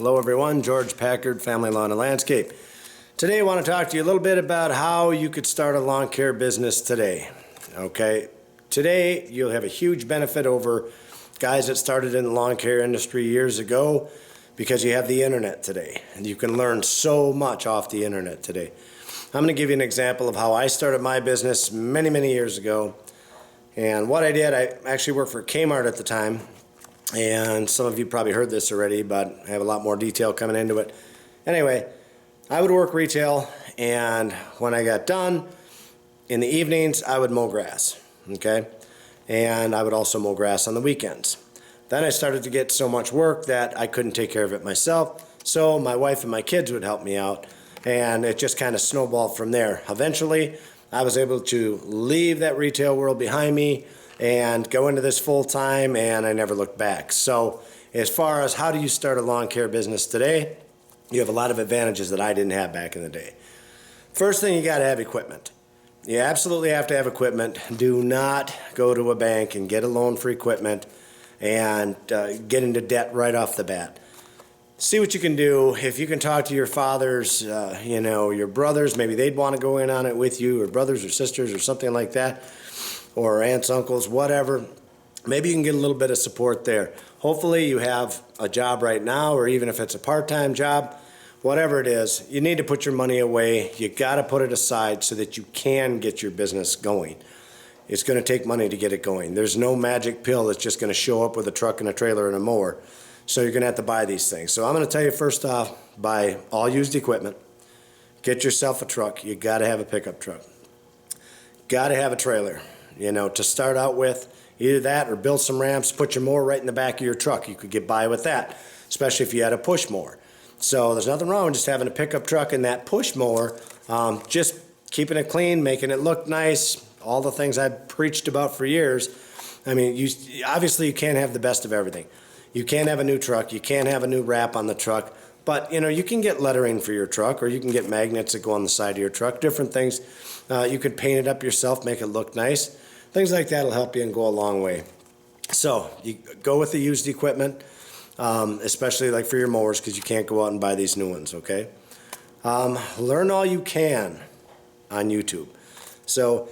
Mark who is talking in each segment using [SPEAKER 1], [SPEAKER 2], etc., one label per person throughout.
[SPEAKER 1] Hello everyone, George Packard, Family Lawn and Landscape. Today I want to talk to you a little bit about how you could start a lawn care business today. Okay, today you'll have a huge benefit over guys that started in the lawn care industry years ago because you have the internet today and you can learn so much off the internet today. I'm going to give you an example of how I started my business many years ago. And what I did, I actually worked for Kmart at the time. And some of you probably heard this already, but I have a lot more detail coming into it. Anyway, I would work retail, and when I got done, in the evenings, I would mow grass, okay? And I would also mow grass on the weekends. Then I started to get so much work that I couldn't take care of it myself, so my wife and my kids would help me out, and it just kind of snowballed from there. Eventually, I was able to leave that retail world behind me and go into this full time, and I never looked back. So as far as how do you start a lawn care business today, you have a lot of advantages that I didn't have back in the day. First thing, you got to have equipment. You absolutely have to have equipment. Do not go to a bank and get a loan for equipment and get into debt right off the bat. See what you can do. If you can talk to your fathers, your brothers, maybe they'd want to go in on it with you, or brothers or sisters or something like that, or aunts, uncles, whatever. Maybe you can get a little bit of support there. Hopefully you have a job right now, or even if it's a part-time job, whatever it is, you need to put your money away. You got to put it aside so that you can get your business going. It's going to take money to get it going. There's no magic pill that's just going to show up with a truck and a trailer and a mower. So you're going to have to buy these things. So I'm going to tell you first off, buy all used equipment. Get yourself a truck. You got to have a pickup truck. Got to have a trailer. To start out with, either that or build some ramps, put your mower right in the back of your truck. You could get by with that, especially if you had a push mower. So there's nothing wrong with just having a pickup truck and that push mower, just keeping it clean, making it look nice, all the things I've preached about for years. I mean, obviously you can't have the best of everything. You can't have a new truck, you can't have a new wrap on the truck, but you can get lettering for your truck, or you can get magnets that go on the side of your truck, different things. You could paint it up yourself, make it look nice. Things like that will help you and go a long way. So you go with the used equipment, especially like for your mowers, because you can't go out and buy these new ones, okay? Learn all you can on YouTube. So,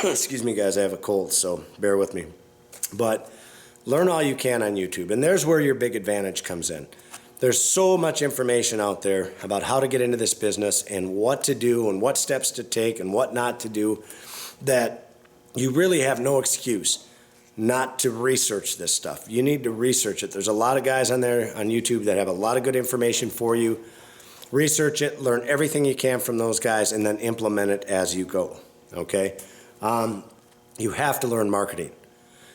[SPEAKER 1] excuse me guys, I have a cold, so bear with me. But learn all you can on YouTube, and there's where your big advantage comes in. There's so much information out there about how to get into this business and what to do and what steps to take and what not to do, that you really have no excuse not to research this stuff. You need to research it. There's a lot of guys on there on YouTube that have a lot of good information for you. Research it, learn everything you can from those guys, and then implement it as you go, okay? You have to learn marketing.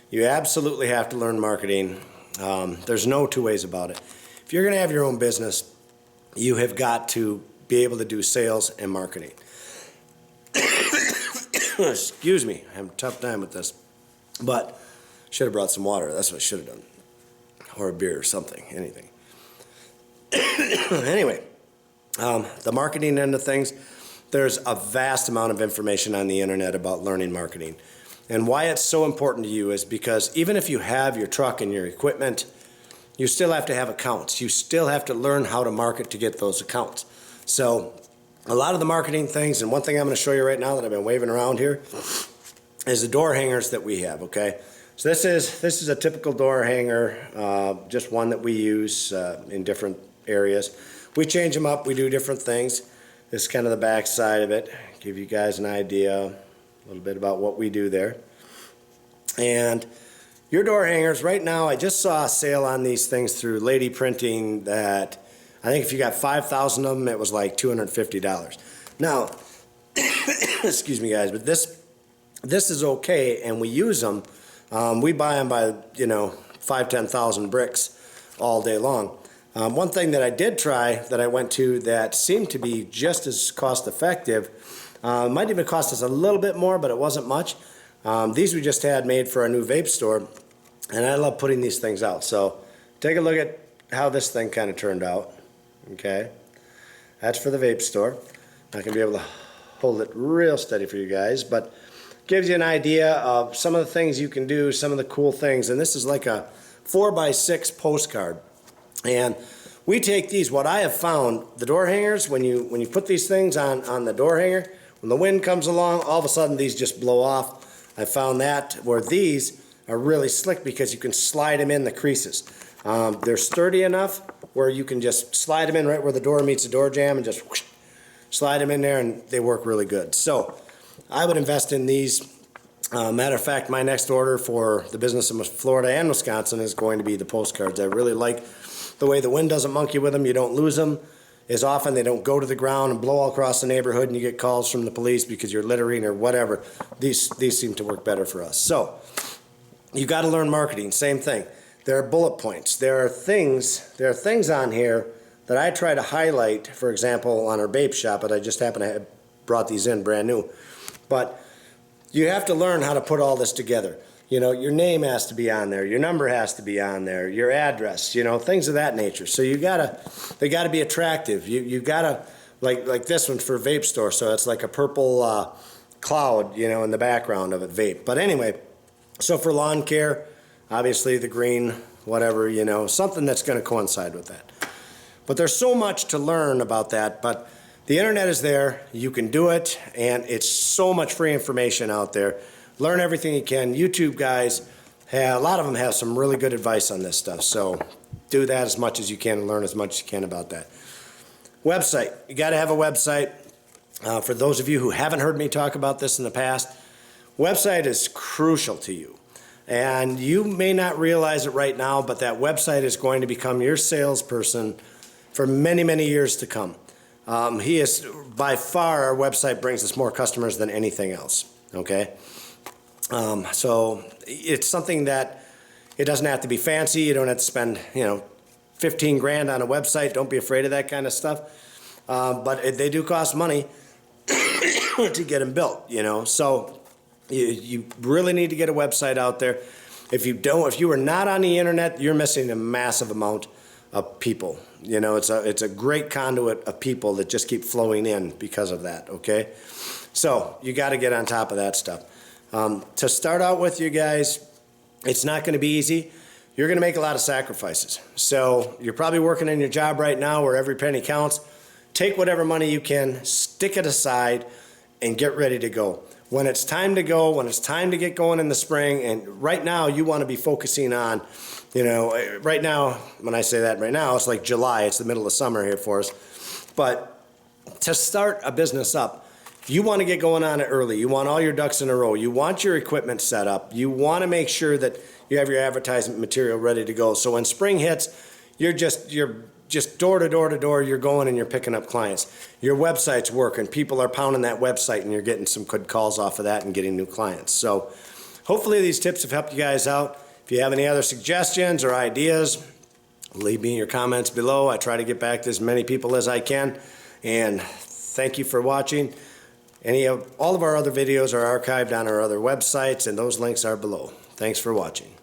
[SPEAKER 1] You absolutely have to learn marketing. There's no two ways about it. If you're going to have your own business, you have got to be able to do sales and marketing. Excuse me, I have a tough time with this, but should have brought some water. That's what I should have done, or a beer or something, anything. Anyway, the marketing end of things, there's a vast amount of information on the internet about learning marketing. And why it's so important to you is because even if you have your truck and your equipment, you still have to have accounts. You still have to learn how to market to get those accounts. So a lot of the marketing things, and one thing I'm going to show you right now that I've been waving around here, is the door hangers that we have, okay? So this is a typical door hanger, just one that we use in different areas. We change them up, we do different things. This is kind of the back side of it. Give you guys an idea, a little bit about what we do there. And your door hangers, right now, I just saw a sale on these things through Lady Printing that I think if you got 5,000 of them, it was like $250. Now, excuse me guys, but this is okay, and we use them. We buy them by, 5,000-10,000 bricks all day long. One thing that I did try that I went to that seemed to be just as cost effective, might even cost us a little bit more, but it wasn't much. These we just had made for our new vape store, and I love putting these things out. So take a look at how this thing kind of turned out. Okay, that's for the vape store. Not gonna be able to hold it real steady for you guys, but gives you an idea of some of the things you can do, some of the cool things. And this is like a 4x6 postcard. And We take these, what I have found, the door hangers, when you put these things on the door hanger, when the wind comes along, all of a sudden these just blow off. I found that where these are really slick because you can slide them in the creases. They're sturdy enough where you can just slide them in right where the door meets the door jamb and just whoosh, slide them in there, and they work really good. So I would invest in these. Matter of fact, my next order for the business in Florida and Wisconsin is going to be the postcards. I really like the way the wind doesn't monkey with them. You don't lose them as often. They don't go to the ground and blow all across the neighborhood and you get calls from the police because you're littering or whatever. These seem to work better for us. So you got to learn marketing. Same thing. There are bullet points. There are things on here that I try to highlight, for example, on our vape shop, but I just happen to have brought these in brand new. But you have to learn how to put all this together. You know, your name has to be on there, your number has to be on there, your address, you know, things of that nature. So they gotta be attractive. You gotta, like this one for vape store, so it's like a purple cloud, you know, in the background of it, vape. But anyway, so for lawn care, obviously the green, whatever, you know, something that's gonna coincide with that. But there's so much to learn about that, but the internet is there, you can do it, and it's so much free information out there. Learn everything you can. YouTube guys, a lot of them have some really good advice on this stuff, so do that as much as you can and learn as much as you can about that. Website, you gotta have a website. For those of you who haven't heard me talk about this in the past, website is crucial to you. And you may not realize it right now, but that website is going to become your salesperson for many, many years to come. He is, by far, our website brings us more customers than anything else, okay? So it's something that it doesn't have to be fancy. You don't have to spend, 15 grand on a website. Don't be afraid of that kind of stuff. But they do cost money to get them built, So you really need to get a website out there. If you are not on the internet, you're missing a massive amount of people. It's a great conduit of people that just keep flowing in because of that, okay? So you got to get on top of that stuff. To start out with, you guys, it's not going to be easy. You're going to make a lot of sacrifices. So you're probably working in your job right now where every penny counts. Take whatever money you can, stick it aside, and get ready to go. When it's time to go, when it's time to get going in the spring, and right now you want to be focusing on, right now, when I say that right now, it's like July, it's the middle of summer here for us. But to start a business up, you want to get going on it early. You want all your ducks in a row. You want your equipment set up. You want to make sure that you have your advertisement material ready to go. So when spring hits, you're just door to door to door, you're going and you're picking up clients. Your website's working. People are pounding that website and you're getting some good calls off of that and getting new clients. So hopefully these tips have helped you guys out. If you have any other suggestions or ideas, leave me your comments below. I try to get back to as many people as I can. And thank you for watching. All of our other videos are archived on our other websites, and those links are below. Thanks for watching.